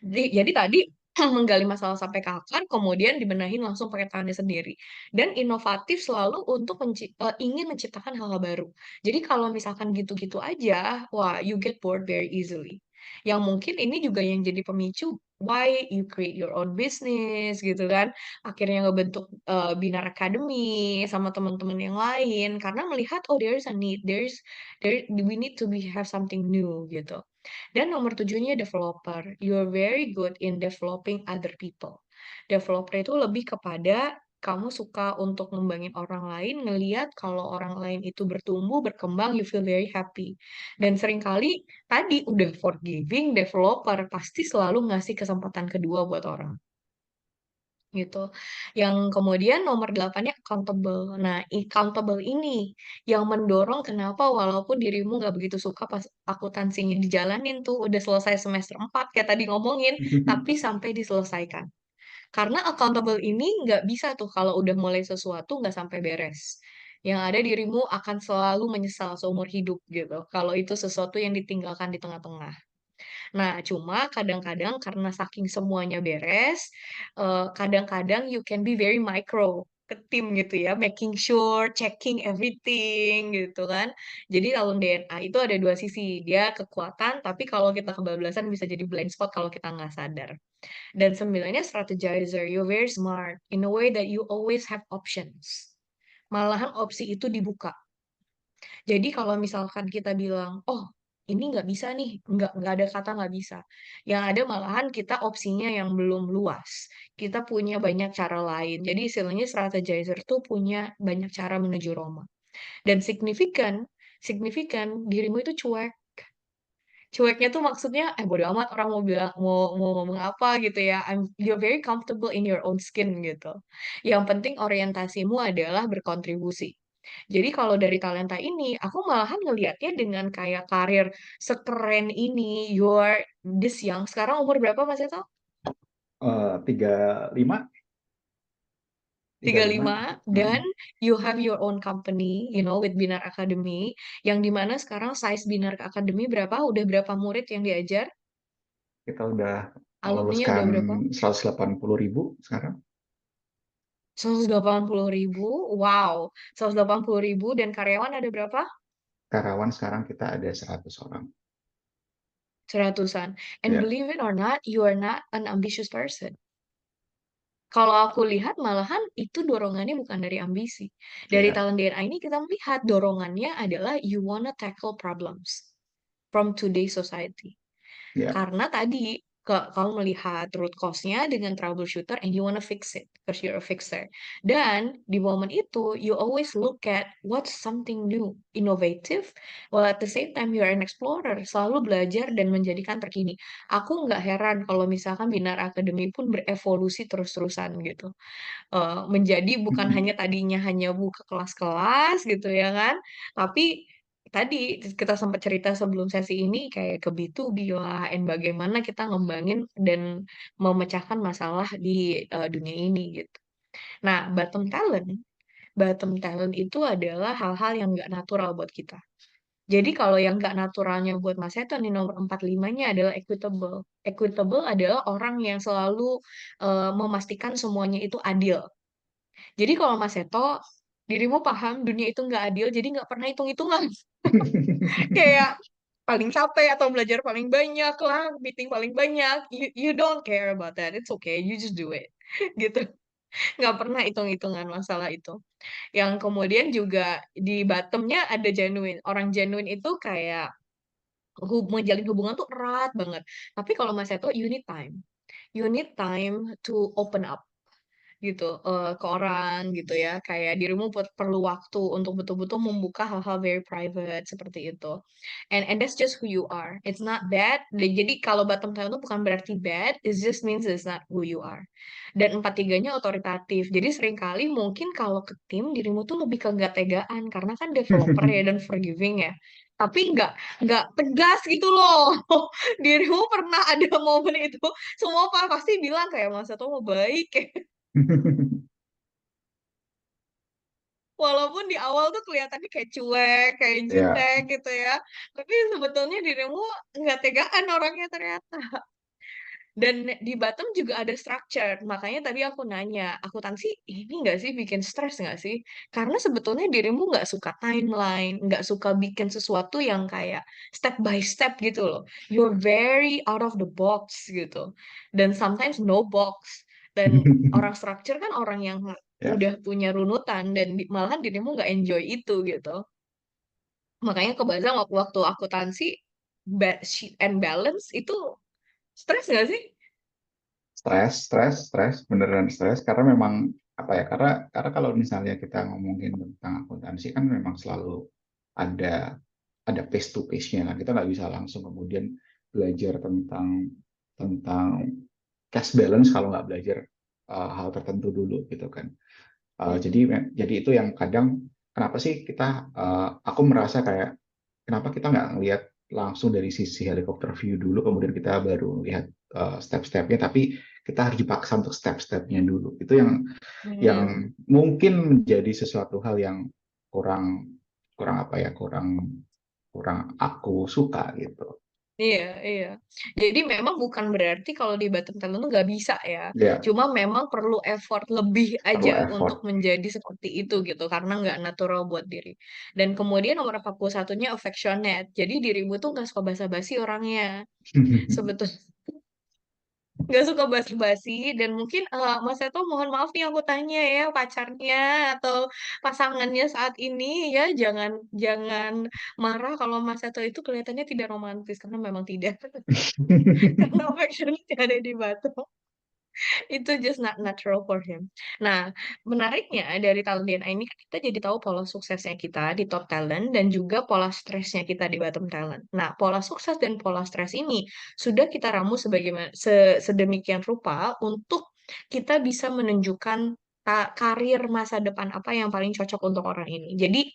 Jadi tadi menggali masalah sampai ke akar, kemudian dibenahin langsung pakai tangannya sendiri. Dan inovatif selalu untuk ingin menciptakan hal-hal baru. Jadi kalau misalkan gitu-gitu aja, wah, you get bored very easily. Yang mungkin ini juga yang jadi pemicu why you create your own business gitu kan. Akhirnya ngebentuk Binar Academy sama teman-teman yang lain karena melihat oh there is a need, we need to have something new gitu. Dan nomor tujuhnya developer. You're very good in developing other people. Developer itu lebih kepada kamu suka untuk ngembangin orang lain, ngeliat kalau orang lain itu bertumbuh, berkembang, you feel very happy. Dan seringkali tadi udah forgiving, developer pasti selalu ngasih kesempatan kedua buat orang gitu. Yang kemudian nomor 8-nya accountable. Nah, accountable ini yang mendorong kenapa walaupun dirimu nggak begitu suka pas akuntansinya dijalanin tuh, udah selesai semester 4 kayak tadi ngomongin, tapi sampai diselesaikan. Karena accountable ini nggak bisa tuh kalau udah mulai sesuatu nggak sampai beres. Yang ada dirimu akan selalu menyesal seumur hidup gitu, kalau itu sesuatu yang ditinggalkan di tengah-tengah. Nah, cuma kadang-kadang karena saking semuanya beres, kadang-kadang you can be very micro ke tim gitu ya, making sure, checking everything gitu kan. Jadi dalam DNA itu ada dua sisi, dia kekuatan, tapi kalau kita kebablasan bisa jadi blind spot kalau kita nggak sadar. Dan sembilannya strategizer, you're very smart in a way that you always have options. Malahan opsi itu dibuka. Jadi kalau misalkan kita bilang, oh ini nggak bisa nih, nggak ada kata nggak bisa. Yang ada malahan kita opsinya yang belum luas. Kita punya banyak cara lain. Jadi istilahnya strategizer tuh punya banyak cara menuju Roma. Dan signifikan, signifikan dirimu itu cuek. Cueknya tuh maksudnya, bodo amat orang mau bilang, mau ngomong apa gitu ya. You're very comfortable in your own skin gitu. Yang penting orientasimu adalah berkontribusi. Jadi kalau dari talenta ini, aku malahan ngelihatnya dengan kayak karir sekeren ini, you're this young. Sekarang umur berapa Mas Eto? 35, 35. 35 dan Mm. you have your own company, with Binar Academy, yang dimana sekarang size Binar Academy berapa? Udah berapa murid yang diajar? Kita udah Alumninya meluluskan udah berapa? 180.000 sekarang. 180.000, wow, 180.000 dan karyawan ada berapa? Karyawan sekarang kita ada 100 orang. Seratusan. And Ya, believe it or not, you are not an ambitious person. Kalau aku lihat malahan itu dorongannya bukan dari ambisi. Dari ya, talent DNA ini kita melihat dorongannya adalah you wanna tackle problems from today's society. ya. Karena tadi kamu melihat root cause-nya dengan troubleshooter and you wanna fix it because you're a fixer. Dan di momen itu you always look at what's something new, innovative, while at the same time you're an explorer, selalu belajar dan menjadikan terkini. Aku nggak heran kalau misalkan Binar Academy pun berevolusi terus-terusan gitu. Menjadi bukan hanya tadinya hanya buka kelas-kelas gitu ya kan, tapi tadi kita sempat cerita sebelum sesi ini kayak ke B2B lah, and bagaimana kita ngembangin dan memecahkan masalah di dunia ini gitu. Nah, bottom talent itu adalah hal-hal yang nggak natural buat kita. Jadi kalau yang nggak naturalnya buat Mas Seto nih nomor 45-nya adalah equitable. Equitable adalah orang yang selalu memastikan semuanya itu adil. Jadi kalau Mas Seto, dirimu paham dunia itu nggak adil, jadi nggak pernah hitung-hitungan. Kayak paling capek atau belajar paling banyak lah, meeting paling banyak. You don't care about that. It's okay, you just do it. Gitu. Nggak pernah hitung-hitungan masalah itu. Yang kemudian juga di bottomnya ada genuine. Orang genuine itu kayak menjalin hubungan tuh erat banget. Tapi kalau Mas Seto, you need time. You need time to open up gitu ke orang gitu ya. Kayak dirimu perlu waktu untuk betul-betul membuka hal-hal very private seperti itu. And that's just who you are. It's not bad. Jadi kalau bottom talent itu bukan berarti bad. It just means it's not who you are. Dan empat tiganya otoritatif. Jadi seringkali mungkin kalau ke tim dirimu tuh lebih ke nggak tegaan karena kan developer ya dan forgiving ya. Tapi nggak tegas gitu loh. Dirimu pernah ada momen itu semua pasti bilang kayak masa tuh mau baik ya. Walaupun di awal tuh kelihatannya kayak cuek, kayak Ya, jutek gitu ya. Tapi sebetulnya dirimu nggak tegaan orangnya ternyata. Dan di bottom juga ada structure. Makanya tadi aku nanya, akuntansi ini nggak sih bikin stres nggak sih? Karena sebetulnya dirimu nggak suka timeline, nggak suka bikin sesuatu yang kayak step by step gitu loh. You're very out of the box gitu. Dan sometimes no box. Dan orang structure kan orang yang ya, udah punya runutan dan malahan dirimu nggak enjoy itu gitu. Makanya kebaca waktu akuntansi sheet and balance itu stres nggak sih? stres, beneran stres karena memang apa ya? Karena kalau misalnya kita ngomongin tentang akuntansi kan memang selalu ada ada face to face-nya lah. Kita nggak bisa langsung kemudian belajar tentang cash balance kalau nggak belajar hal tertentu dulu gitu kan. Jadi itu yang kadang kenapa sih aku merasa kayak kenapa kita nggak ngelihat langsung dari sisi helikopter view dulu, kemudian kita baru lihat step-stepnya, tapi kita harus dipaksa untuk step-stepnya dulu. Itu Hmm. yang mungkin menjadi sesuatu hal yang kurang kurang apa ya, kurang kurang aku suka gitu. Iya, iya. Jadi memang bukan berarti kalau di bottom talent tuh nggak bisa ya. Ya, Cuma memang perlu effort lebih perlu aja untuk effort. menjadi seperti itu gitu. Karena nggak natural buat diri. Dan kemudian nomor 41-nya affectionate. Jadi dirimu tuh nggak suka basa-basi orangnya. Sebetulnya nggak suka basa-basi. Dan mungkin Mas Seto mohon maaf nih aku tanya ya pacarnya atau pasangannya saat ini ya jangan jangan marah kalau Mas Seto itu kelihatannya tidak romantis karena memang tidak. Karena affection ada di batu. Itu just not natural for him. Nah, menariknya dari talent DNA ini kan kita jadi tahu pola suksesnya kita di top talent dan juga pola stresnya kita di bottom talent. Nah, pola sukses dan pola stres ini sudah kita ramu sedemikian rupa untuk kita bisa menunjukkan karir masa depan apa yang paling cocok untuk orang ini. Jadi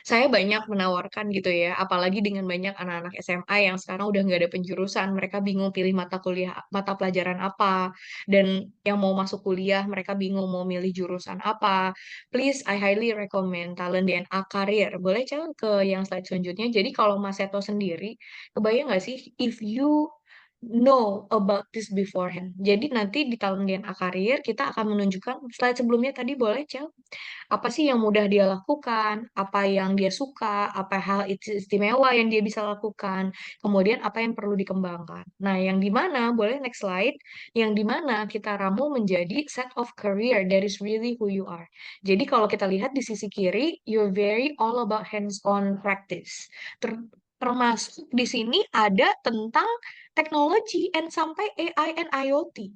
saya banyak menawarkan gitu ya, apalagi dengan banyak anak-anak SMA yang sekarang udah nggak ada penjurusan, mereka bingung pilih mata pelajaran apa, dan yang mau masuk kuliah mereka bingung mau milih jurusan apa. Please, I highly recommend Talent DNA Karir. Boleh cek ke yang slide selanjutnya. Jadi kalau Mas Seto sendiri, kebayang nggak sih if you know about this beforehand. Jadi nanti di Talent DNA Karir kita akan menunjukkan slide sebelumnya tadi boleh cek apa sih yang mudah dia lakukan, apa yang dia suka, apa hal istimewa yang dia bisa lakukan, kemudian apa yang perlu dikembangkan. Nah, yang di mana, boleh next slide, yang di mana kita ramu menjadi set of career, that is really who you are. Jadi kalau kita lihat di sisi kiri, you're very all about hands-on practice. Termasuk di sini ada tentang teknologi and sampai AI and IoT.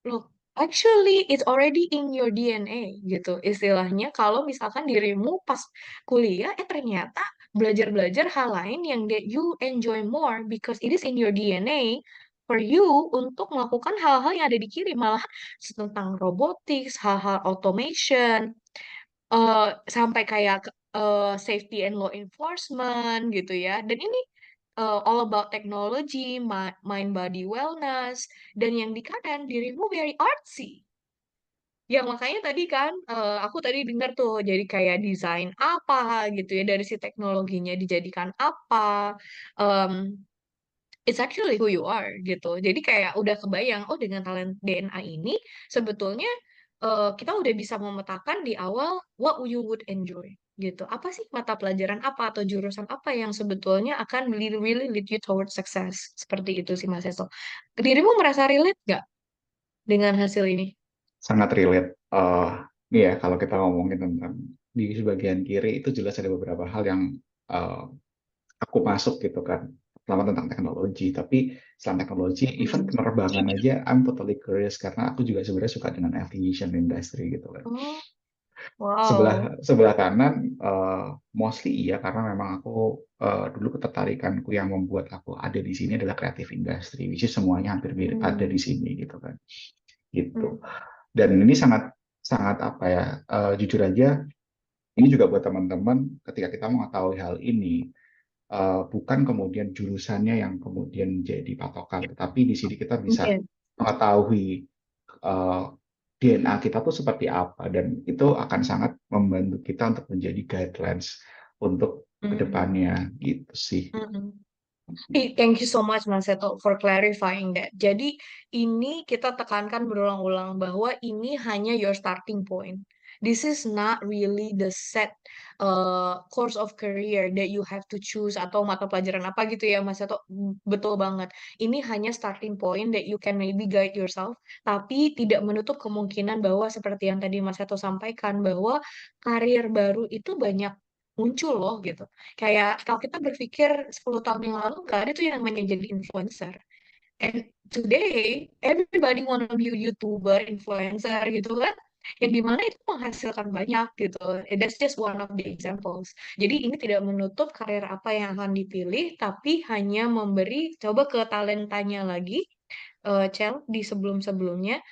Loh, actually it's already in your DNA gitu. Istilahnya kalau misalkan dirimu pas kuliah ternyata belajar-belajar hal lain yang that you enjoy more because it is in your DNA for you untuk melakukan hal-hal yang ada di kiri malah tentang robotics, hal-hal automation, sampai kayak safety and law enforcement gitu ya. Dan ini all about technology, mind body wellness, dan yang di kanan dirimu very artsy. Ya makanya tadi kan aku tadi dengar tuh jadi kayak desain apa gitu ya dari si teknologinya dijadikan apa. em, it's actually who you are gitu. Jadi kayak udah kebayang, oh dengan talent DNA ini sebetulnya kita udah bisa memetakan di awal what you would enjoy gitu. Apa sih mata pelajaran apa atau jurusan apa yang sebetulnya akan really, really lead you towards success. Seperti itu sih Mas Eso. Dirimu merasa relate nggak dengan hasil ini? Sangat relate. Nih ya, kalau kita ngomongin tentang di sebagian kiri itu jelas ada beberapa hal yang uh, aku masuk gitu kan. Pertama tentang teknologi, tapi selain teknologi, even Hmm. penerbangan aja, I'm totally curious karena aku juga sebenarnya suka dengan aviation industry gitu kan. Oh, Sebelah wow. sebelah kanan, mostly iya karena memang aku dulu ketertarikanku yang membuat aku ada di sini adalah creative industry, which is semuanya hampir mirip ada Hmm. di sini gitu kan. Gitu. Hmm. Dan ini sangat sangat apa ya, jujur aja ini juga buat teman-teman ketika kita mengetahui hal ini, bukan kemudian jurusannya yang kemudian jadi patokan, tetapi di sini kita bisa Iya. mengetahui eh, DNA kita tuh seperti apa, dan itu akan sangat membantu kita untuk menjadi guidelines untuk Hmm. kedepannya gitu sih. Hmm. Thank you so much Mas Seto for clarifying that. Jadi ini kita tekankan berulang-ulang bahwa ini hanya your starting point. This is not really the set course of career that you have to choose atau mata pelajaran apa gitu ya Mas Seto. Betul banget. Ini hanya starting point that you can maybe guide yourself. Tapi tidak menutup kemungkinan bahwa seperti yang tadi Mas Seto sampaikan bahwa karir baru itu banyak muncul loh gitu. Kayak kalau kita berpikir 10 tahun yang lalu nggak ada tuh yang namanya jadi influencer. And today everybody wanna be a YouTuber, influencer gitu kan. Yang dimana itu menghasilkan banyak gitu. That's just one of the examples. Jadi ini tidak menutup karir apa yang akan dipilih, tapi hanya memberi coba ke talentanya lagi Cel, di sebelum-sebelumnya,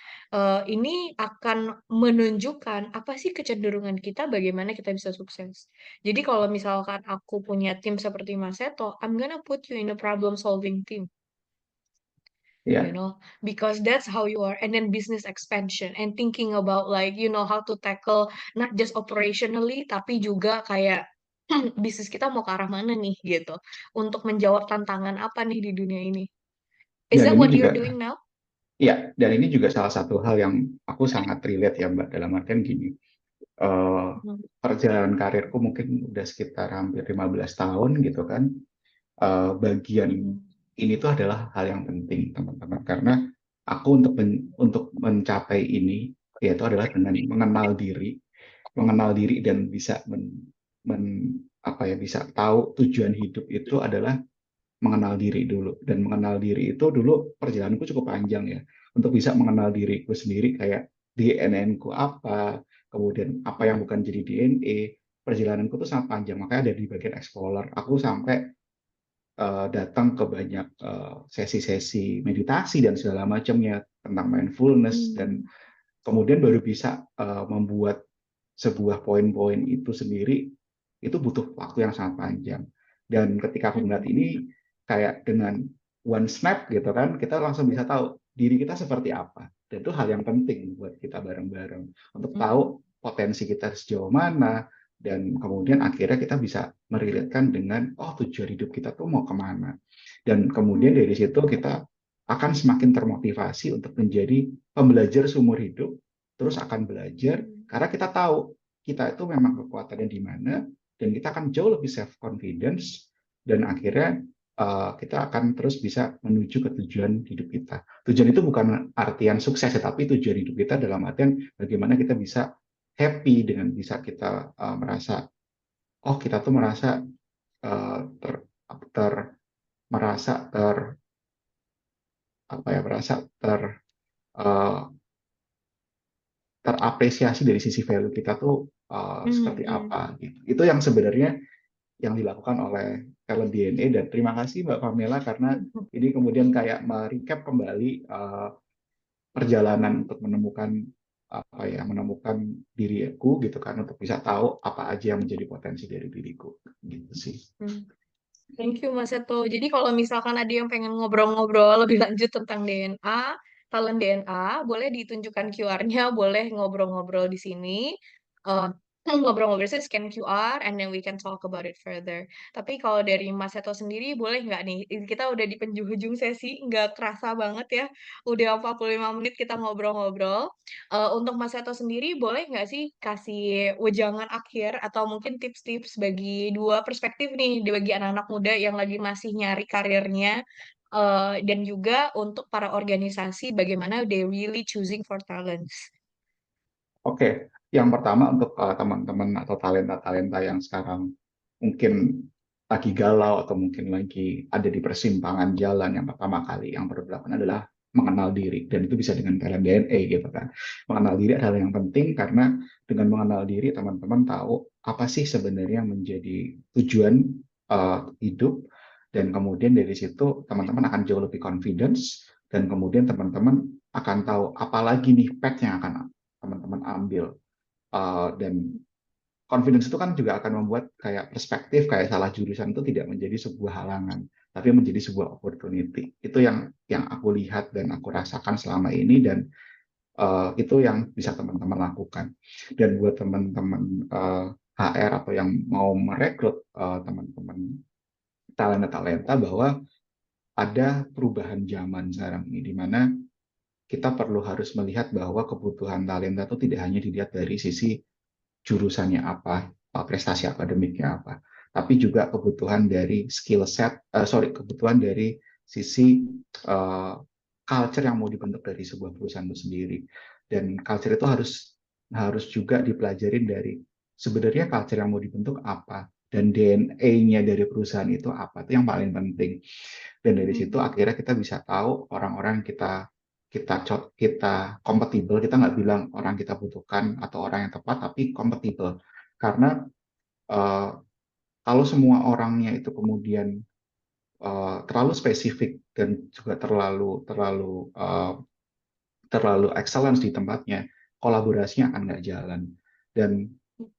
ini akan menunjukkan apa sih kecenderungan kita, bagaimana kita bisa sukses. Jadi kalau misalkan aku punya tim seperti Mas Seto, I'm gonna put you in a problem solving team, you Ya, know, because that's how you are. And then business expansion and thinking about like, you know, how to tackle not just operationally, tapi juga kayak bisnis kita mau ke arah mana nih gitu, untuk menjawab tantangan apa nih di dunia ini. Is dan that ini what you're juga doing now? ya, dan ini juga salah satu hal yang aku sangat relate ya Mbak, dalam artian gini. eh, Hmm. Perjalanan karirku mungkin udah sekitar hampir 15 tahun gitu kan. Bagian Hmm. ini tuh adalah hal yang penting teman-teman, karena aku untuk mencapai ini yaitu adalah dengan mengenal diri dan bisa apa ya, bisa tahu tujuan hidup itu adalah mengenal diri dulu. Dan mengenal diri itu dulu perjalananku cukup panjang ya, untuk bisa mengenal diriku sendiri, kayak DNA-ku apa, kemudian apa yang bukan jadi DNA. Perjalananku tuh sangat panjang, makanya ada di bagian explorer aku sampai datang ke banyak sesi-sesi meditasi dan segala macamnya tentang mindfulness, dan Hmm. kemudian baru bisa membuat sebuah poin-poin itu sendiri. Itu butuh waktu yang sangat panjang, dan ketika aku melihat Hmm. ini kayak dengan one snap gitu kan, kita langsung bisa tahu diri kita seperti apa, dan itu hal yang penting buat kita bareng-bareng untuk Hmm. tahu potensi kita sejauh mana, dan kemudian akhirnya kita bisa merelatekan dengan oh tujuan hidup kita tuh mau kemana, dan kemudian Hmm. dari situ kita akan semakin termotivasi untuk menjadi pembelajar seumur hidup, terus akan belajar Hmm. karena kita tahu kita itu memang kekuatannya di mana, dan kita akan jauh lebih self confidence, dan akhirnya kita akan terus bisa menuju ke tujuan hidup kita. Tujuan itu bukan artian sukses, tetapi tujuan hidup kita dalam artian bagaimana kita bisa happy dengan bisa kita merasa oh kita tuh merasa uh, ter, ter merasa ter apa ya merasa uh, terapresiasi dari sisi value kita tuh seperti Hmm. apa gitu. Itu yang sebenarnya yang dilakukan oleh talent DNA, dan terima kasih Mbak Pamela karena Hmm. ini kemudian kayak merecap kembali perjalanan untuk menemukan apa ya, menemukan diriku gitu kan, untuk bisa tahu apa aja yang menjadi potensi dari diriku gitu sih. Hmm. Thank you Mas Seto. Jadi kalau misalkan ada yang pengen ngobrol-ngobrol lebih lanjut tentang DNA, talent DNA, boleh ditunjukkan QR-nya, boleh ngobrol-ngobrol di sini. Eh, ngobrol-ngobrol sih scan QR and then we can talk about it further. Tapi kalau dari Mas Seto sendiri boleh nggak nih? Kita udah di penjuru-ujung sesi, nggak kerasa banget ya. Udah 45 menit kita ngobrol-ngobrol. Untuk Mas Seto sendiri, boleh nggak sih kasih wejangan akhir atau mungkin tips-tips bagi dua perspektif nih, bagi anak-anak muda yang lagi masih nyari karirnya, dan juga untuk para organisasi, bagaimana they really choosing for talents. Oke, yang pertama untuk teman-teman atau talenta-talenta yang sekarang mungkin lagi galau atau mungkin lagi ada di persimpangan jalan, yang pertama kali yang perlu dilakukan adalah mengenal diri, dan itu bisa dengan talent DNA gitu kan. Mengenal diri adalah yang penting, karena dengan mengenal diri teman-teman tahu apa sih sebenarnya yang menjadi tujuan hidup, dan kemudian dari situ teman-teman akan jauh lebih confidence, dan kemudian teman-teman akan tahu apalagi nih path yang akan teman-teman ambil. Dan confidence itu kan juga akan membuat kayak perspektif kayak salah jurusan itu tidak menjadi sebuah halangan, tapi menjadi sebuah opportunity. Itu yang aku lihat dan aku rasakan selama ini, dan itu yang bisa teman-teman lakukan. Dan buat teman-teman HR atau yang mau merekrut teman-teman talenta-talenta, bahwa ada perubahan zaman sekarang ini, di mana kita perlu harus melihat bahwa kebutuhan talenta itu tidak hanya dilihat dari sisi jurusannya apa, prestasi akademiknya apa, tapi juga kebutuhan dari skill set, kebutuhan dari sisi culture yang mau dibentuk dari sebuah perusahaan itu sendiri. Dan culture itu harus juga dipelajarin dari sebenarnya culture yang mau dibentuk apa, dan DNA-nya dari perusahaan itu apa, itu yang paling penting. Dan dari situ akhirnya kita bisa tahu orang-orang kita kita kompatibel. Kita nggak bilang orang kita butuhkan atau orang yang tepat, tapi kompatibel. Karena uh, kalau semua orangnya itu kemudian terlalu spesifik dan juga terlalu excellence di tempatnya, kolaborasinya akan nggak jalan. Dan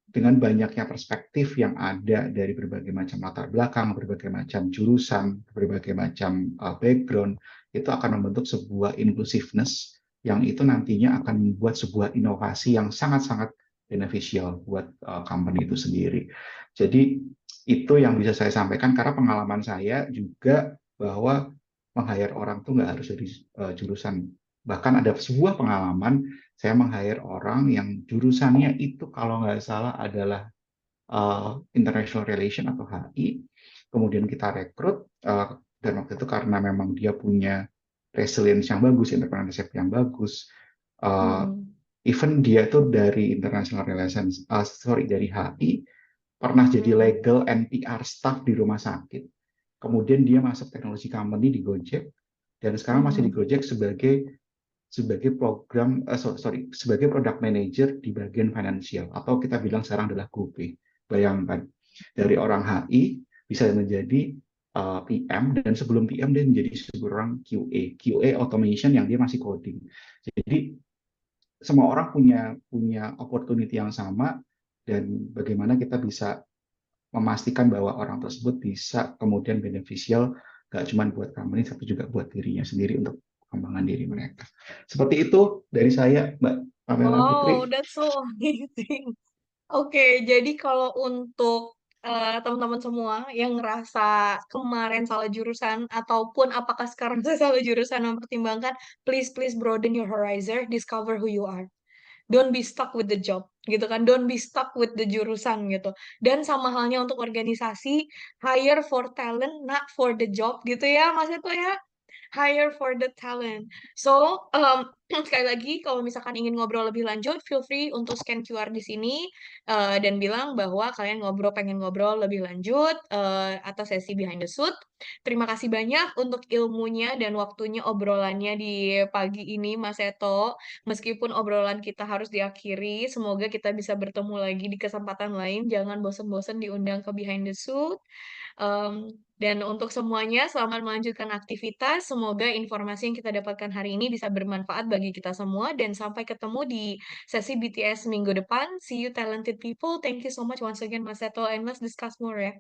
dengan banyaknya perspektif yang ada dari berbagai macam latar belakang, berbagai macam jurusan, berbagai macam background, itu akan membentuk sebuah inclusiveness yang itu nantinya akan membuat sebuah inovasi yang sangat-sangat beneficial buat company itu sendiri. Jadi itu yang bisa saya sampaikan, karena pengalaman saya juga bahwa meng-hire orang tuh nggak harus dari jurusan. Bahkan ada sebuah pengalaman saya meng-hire orang yang jurusannya itu kalau nggak salah adalah International Relation atau HI. Kemudian kita rekrut, dan waktu itu karena memang dia punya resilience yang bagus, entrepreneurship yang bagus, even dia tuh dari International Relations, dari HI, pernah jadi legal and PR staff di rumah sakit. Kemudian dia masuk teknologi company di Gojek, dan sekarang masih di Gojek sebagai sebagai product manager di bagian financial, atau kita bilang sekarang adalah GoPay. Bayangkan, dari orang HI bisa menjadi PM, dan sebelum PM dia menjadi seorang QA automation yang dia masih coding. Jadi semua orang punya opportunity yang sama, dan bagaimana kita bisa memastikan bahwa orang tersebut bisa kemudian beneficial, gak cuma buat company tapi juga buat dirinya sendiri untuk pengembangan diri mereka. Seperti itu dari saya, Mbak Pamela Putri. Wow, that's so amazing. Oke, jadi kalau untuk teman-teman semua yang ngerasa kemarin salah jurusan ataupun apakah sekarang saya salah jurusan, mempertimbangkan, please please broaden your horizon, discover who you are. Don't be stuck with the job, gitu kan? Don't be stuck with the jurusan gitu. Dan sama halnya untuk organisasi, hire for talent, not for the job, gitu ya, Mas itu ya. Hire for the talent. So, sekali lagi, kalau misalkan ingin ngobrol lebih lanjut, feel free untuk scan QR di sini dan bilang bahwa kalian pengen ngobrol lebih lanjut atas sesi Behind the Suit. Terima kasih banyak untuk ilmunya dan waktunya obrolannya di pagi ini, Mas Eto. Meskipun obrolan kita harus diakhiri, semoga kita bisa bertemu lagi di kesempatan lain. Jangan bosen-bosen diundang ke Behind the Suit. Dan untuk semuanya, selamat melanjutkan aktivitas. Semoga informasi yang kita dapatkan hari ini bisa bermanfaat bagi bagi kita semua dan sampai ketemu di sesi BTS minggu depan. See you talented people. Thank you so much once again Mas Seto and let's discuss more ya.